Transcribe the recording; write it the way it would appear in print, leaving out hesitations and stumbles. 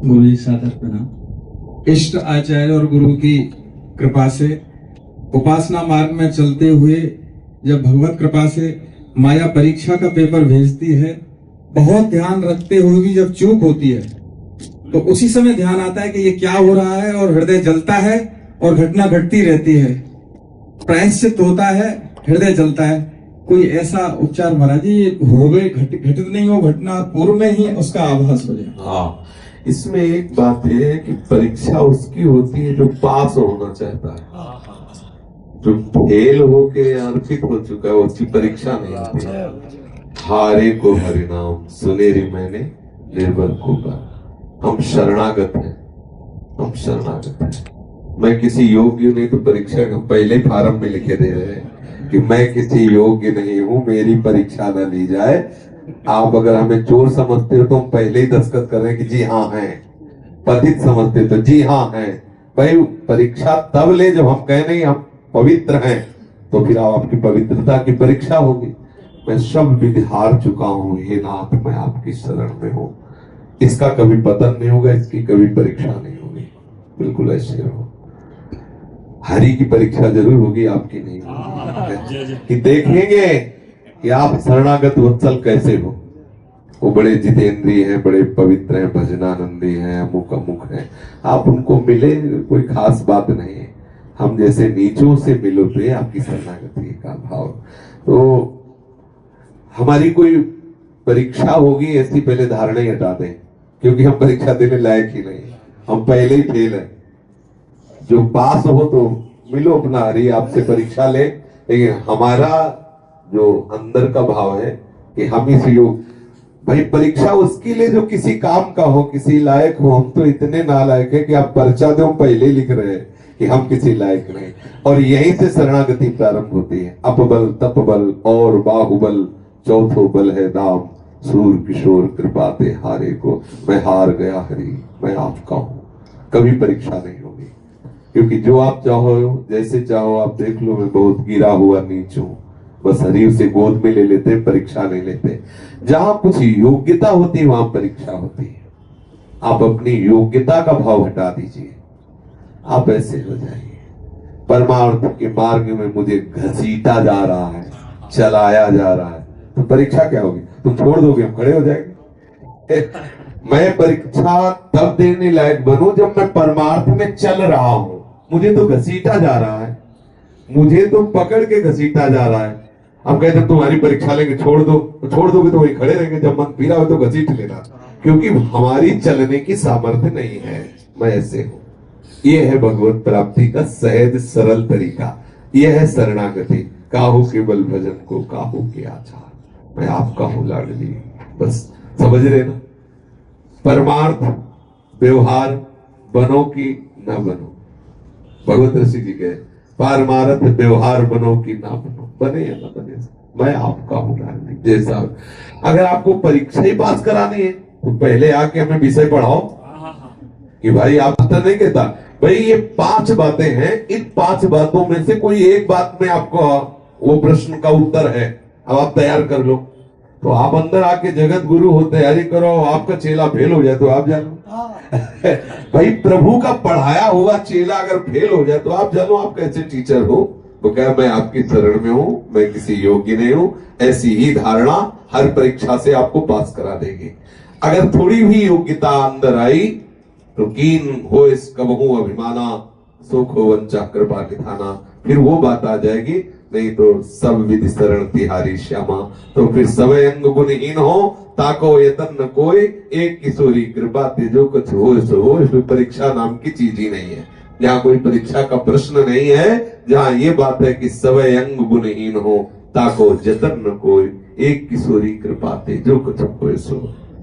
गुरु जी सादर प्रणाम। इष्ट आचार्य और गुरु की कृपा से उपासना मार्ग में चलते हुए जब भगवत कृपा से माया परीक्षा का पेपर भेजती है, बहुत ध्यान रखते हुए भी जब चूक होती है तो उसी समय ध्यान आता है कि ये क्या हो रहा है, और हृदय जलता है और घटना घटती रहती है। प्रायश्चित होता है, हृदय जलता है। कोई ऐसा उपचार महाराज जी हो गए, घटित नहीं हो घटना, पूर्व में ही उसका आभास हो जाए। हाँ, इसमें एक बात है कि परीक्षा उसकी होती है जो पास होना चाहता है। जो फेल होके अर्पित हो चुका है उसकी परीक्षा नहीं होती है। हारे को हरिनाम सुने रे मैंने निर्बल को का। हम शरणागत हैं, हम शरणागत हैं। मैं किसी योग्य नहीं, तो परीक्षा का पहले फार्म में लिखे दे रहे हैं कि मैं किसी योग्य नहीं हूं, मेरी परीक्षा न ली जाए। आप अगर हमें चोर समझते हो तो हम पहले ही दस्तखत कर रहे हैं कि जी हाँ हैं। पतित समझते तो जी हाँ हैं। भाई परीक्षा तब ले जब हम कहें नहीं हम पवित्र हैं, तो फिर आपकी पवित्रता की परीक्षा होगी। मैं सब विधि हार चुका हूं, हे नाथ मैं आपकी शरण में हूं। इसका कभी पतन नहीं होगा, इसकी कभी परीक्षा नहीं होगी। बिल्कुल ऐसे रहो। हरि की परीक्षा जरूर होगी, आपकी नहीं होगी। कि देखेंगे कि आप शरणागत वत्सल कैसे हो। वो बड़े जितेंद्रिय हैं, बड़े पवित्र हैं, भजनानंदी हैं, अमुक अमुक हैं। आप उनको मिले, कोई खास बात नहीं है। हम जैसे नीचों से मिलो तो आपकी शरणागति का भाव। तो हमारी कोई परीक्षा होगी ऐसी पहले धारणा ही हटा दें, क्योंकि हम परीक्षा देने लायक ही नहीं, हम पहले ही फेल है। जो पास हो तो मिलो अपना हरि आपसे परीक्षा ले, लेकिन हमारा जो अंदर का भाव है कि हम इस योग, भाई परीक्षा उसके लिए जो किसी काम का हो, किसी लायक हो। हम तो इतने नालायक है कि आप पर्चा दो, हम पहले लिख रहे हैं कि हम किसी लायक नहीं। और यहीं से शरणागति प्रारंभ होती है। अपबल तपबल और बाहुबल चौथो बल है दाम। सूर किशोर कृपा ते हारे को, मैं हार गया हरि मैं आपका हूं। कभी परीक्षा नहीं होगी, क्योंकि जो आप चाहो जैसे चाहो आप देख लो। मैं बहुत गिरा हुआ नीच हूं, बस हरि उसे गोद में ले लेते, परीक्षा नहीं लेते। जहां कुछ योग्यता होती है वहां परीक्षा होती है। आप अपनी योग्यता का भाव हटा दीजिए, आप ऐसे हो जाइए। परमार्थ के मार्ग में मुझे घसीटा जा रहा है, चलाया जा रहा है, तो परीक्षा क्या होगी? तुम छोड़ दोगे, हम खड़े हो जाएंगे। मैं परीक्षा तब देने लायक बनूं जब मैं परमार्थ में चल रहा हूं। मुझे तो घसीटा जा रहा है, मुझे तो पकड़ के घसीटा जा रहा है। हम कहते तुम्हारी परीक्षा लेंगे, छोड़ दो, तो छोड़ दोगे तो वही खड़े रहेंगे। जब मन पीरा हो तो घसीट लेना, क्योंकि हमारी चलने की सामर्थ्य नहीं है। मैं ऐसे हूं। यह है भगवत प्राप्ति का सहज सरल तरीका। यह है शरणागति। काहू के बल भजन को काहू के आचार, मैं आपका हूं लाडली। बस समझ रहे ना? परमार्थ व्यवहार बनो कि न बनो। भगवत ऋषि जी कहे पारमार्थ व्यवहार बनो कि ना बनो, बने या ना बने मैं आपका हूं लाडली। जैसा अगर आपको परीक्षा ही पास करानी है तो पहले आके हमें विषय पढ़ाओ कि भाई आप तो नहीं कहता भाई ये 5 बातें हैं, इन 5 बातों में से कोई एक बात में आपको वो प्रश्न का उत्तर है, अब आप तैयार कर लो। तो आप अंदर आके जगत गुरु हो तैयारी करो, आपका चेला फेल हो जाए तो आप जानो। भाई प्रभु का पढ़ाया हुआ चेला अगर फेल हो जाए तो आप जानो आप कैसे टीचर हो। वो कहे मैं आपकी शरण में हूं, मैं किसी योग्य नहीं हूं। ऐसी ही धारणा हर परीक्षा से आपको पास करा देगी। अगर थोड़ी भी योग्यता अंदर आई तो कीन हो इस कबहू अभिमाना, सुख हो वंचा कृपा निधाना, फिर वो बात आ जाएगी। नहीं तो सब विधि शरण तिहारी श्यामा, तो फिर सवय अंग गुणहीन हो ताको यतन न कोई। एक किशोरी कृपा ते जो कुछ हो सो हो। इसमें परीक्षा नाम की चीज ही नहीं है। यहाँ कोई परीक्षा का प्रश्न नहीं है। जहाँ ये बात है कि सवय अंग गुणहीन हो ताको जतन न कोई। एक किशोरी कृपा ते जो कुछ हो सो।